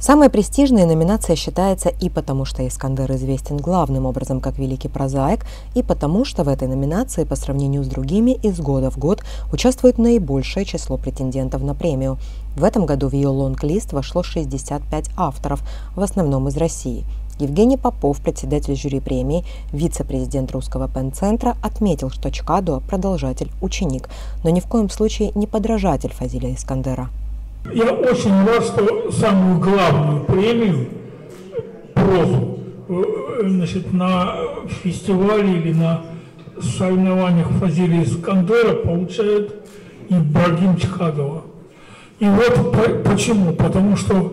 Самой престижной номинация считается и потому, что Искандер известен главным образом как великий прозаик, и потому, что в этой номинации по сравнению с другими из года в год участвует наибольшее число претендентов на премию. В этом году в ее лонг-лист вошло 65 авторов, в основном из России. Евгений Попов, председатель жюри премии, вице-президент Русского пен-центра, отметил, что Чкадуа – продолжатель, ученик, но ни в коем случае не подражатель Фазиля Искандера. Я очень рад, что самую главную премию, прозу, на фестивале или на соревнованиях Фазиля Искандера получает Ибрагим Чкадуа. И вот почему. Потому что,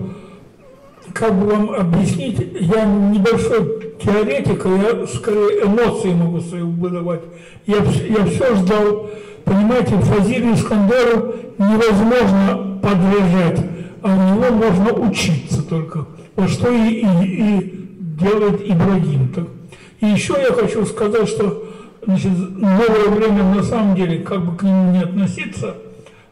как бы вам объяснить, я небольшой теоретик, я скорее эмоции могу свои выдавать. Я все ждал. Понимаете, Фазилю Искандеру невозможно подражать, а у него можно учиться только. Вот что и делает Ибрагим. И еще я хочу сказать, что новое время на самом деле, как бы к нему не относиться,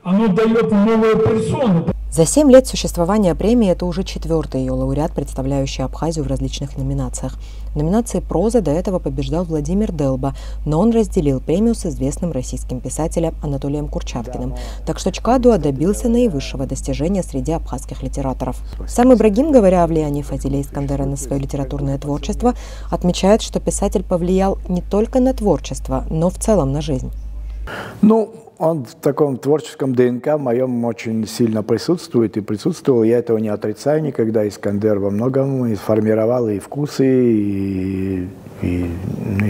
оно дает новую персону. За 7 лет существования премии это уже 4-й ее лауреат, представляющий Абхазию в различных номинациях. В номинации «Проза» до этого побеждал Владимир Делба, но он разделил премию с известным российским писателем Анатолием Курчаткиным. Так что Чкадуа добился наивысшего достижения среди абхазских литераторов. Сам Ибрагим, говоря о влиянии Фазиля Искандера на свое литературное творчество, отмечает, что писатель повлиял не только на творчество, но в целом на жизнь. Он в таком творческом ДНК моем очень сильно присутствует и присутствовал. Я этого не отрицаю никогда. Искандер во многом сформировал и вкусы, и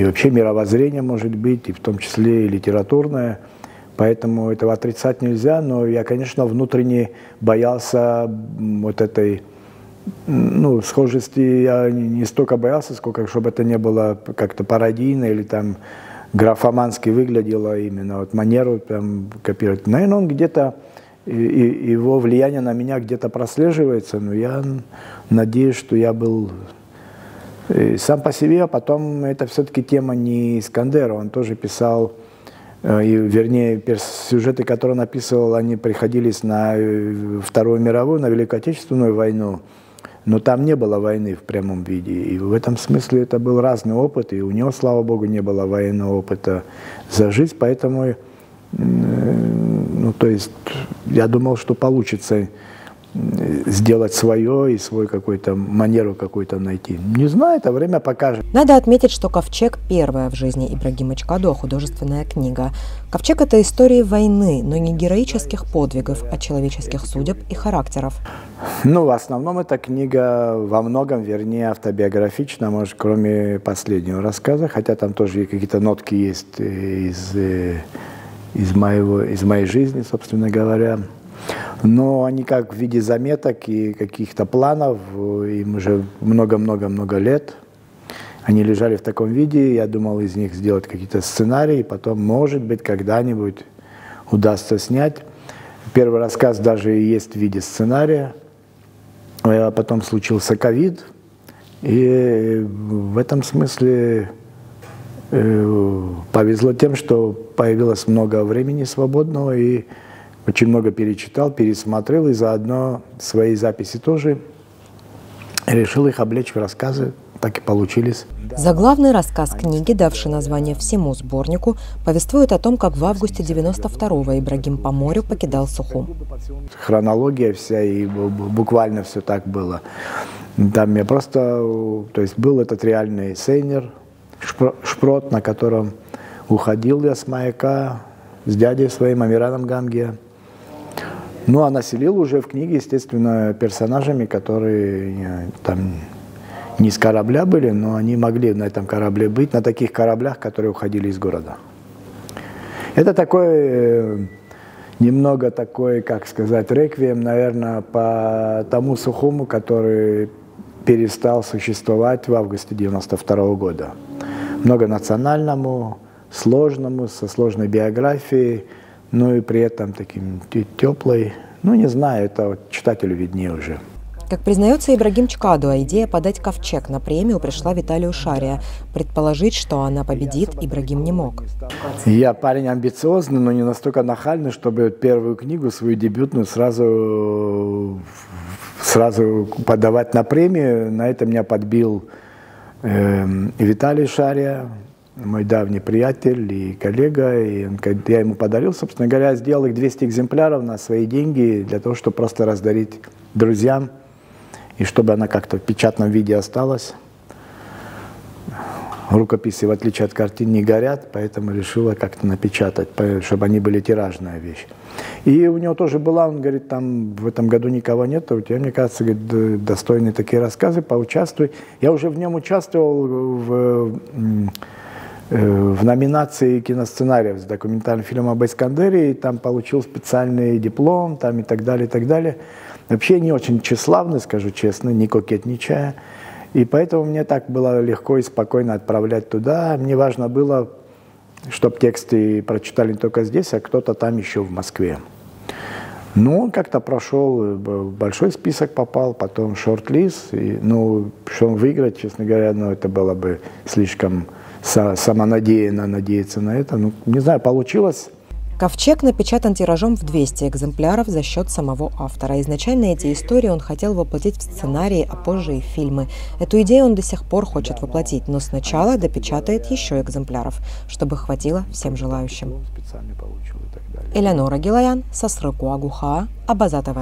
вообще мировоззрение, может быть, и в том числе и литературное. Поэтому этого отрицать нельзя. Но я, конечно, внутренне боялся вот этой схожести. Я не столько боялся, сколько чтобы это не было как-то пародийно или там графомански выглядело именно, вот манеру прям копировать. Наверное, он где-то, его влияние на меня где-то прослеживается, но я надеюсь, что я был сам по себе, а потом это все-таки тема не Искандера, он тоже писал, вернее, сюжеты, которые он написывал, они приходились на Вторую мировую, на Великую Отечественную войну. Но там не было войны в прямом виде. И в этом смысле это был разный опыт. И у него, слава богу, не было военного опыта за жизнь. Поэтому, я думал, что получится сделать свое и свой какой-то манеру какую-то найти. Не знаю, это время покажет. Надо отметить, что «Ковчег» – первая в жизни Ибрагима Чкадуа художественная книга. «Ковчег» – это истории войны, но не героических подвигов, а человеческих судеб и характеров. В основном эта книга во многом, вернее, автобиографична, может, кроме последнего рассказа, хотя там тоже какие-то нотки есть из моей жизни, собственно говоря. Но они как в виде заметок и каких-то планов, им уже много-много-много лет. Они лежали в таком виде, я думал из них сделать какие-то сценарии, потом, может быть, когда-нибудь удастся снять. Первый рассказ даже и есть в виде сценария. А потом случился ковид, и в этом смысле повезло тем, что появилось много времени свободного, и очень много перечитал, пересмотрел, и заодно свои записи тоже решил их облечь в рассказы, так и получились. Заглавный рассказ книги, давший название всему сборнику, повествует о том, как в августе 92-го Ибрагим по морю покидал Сухум. Хронология вся, и буквально все так было. Там я просто, был этот реальный сейнер, шпрот, на котором уходил я с маяка, с дядей своим, Амираном Гамге. А населил уже в книге, естественно, персонажами, которые там не с корабля были, но они могли на этом корабле быть, на таких кораблях, которые уходили из города. Это такой, немного такой, как сказать, реквием, наверное, по тому Сухуму, который перестал существовать в августе 92-го года. Многонациональному, сложному, со сложной биографией, и при этом таким теплой. Не знаю, это читателю виднее уже. Как признается Ибрагим Чкадуа, идея подать «Ковчег» на премию пришла Виталию Шария. Предположить, что она победит, Ибрагим не мог. Я парень амбициозный, но не настолько нахальный, чтобы первую книгу, свою дебютную, сразу сразу подавать на премию. На это меня подбил Виталий Шария, мой давний приятель и коллега. И я ему подарил, собственно говоря, сделал их 200 экземпляров на свои деньги, для того, чтобы просто раздарить друзьям, и чтобы она как-то в печатном виде осталась. Рукописи, в отличие от картин, не горят, поэтому решила как-то напечатать, чтобы они были тиражная вещь. И у него тоже была, он говорит, там в этом году никого нет, у тебя, мне кажется, говорит, достойные такие рассказы, поучаствуй. Я уже в нем участвовал в номинации киносценариев с документальным фильмом об Искандере, и там получил специальный диплом, там и так далее, и так далее. Вообще не очень тщеславный, скажу честно, не кокетничая. И поэтому мне так было легко и спокойно отправлять туда. Мне важно было, чтобы тексты прочитали не только здесь, а кто-то там еще в Москве. Ну, он как-то прошел, большой список попал, потом шорт-лист. Ну, что он выиграть, честно говоря, ну, это было бы слишком самонадеянно надеяться на это. Ну, не знаю, получилось. «Ковчег» напечатан тиражом в 200 экземпляров за счет самого автора. Изначально эти истории он хотел воплотить в сценарии, а позже и в фильмы. Эту идею он до сих пор хочет воплотить, но сначала допечатает еще экземпляров, чтобы хватило всем желающим. Элеонора Гилаян, Сасрыку Агуха, Абаза ТВ.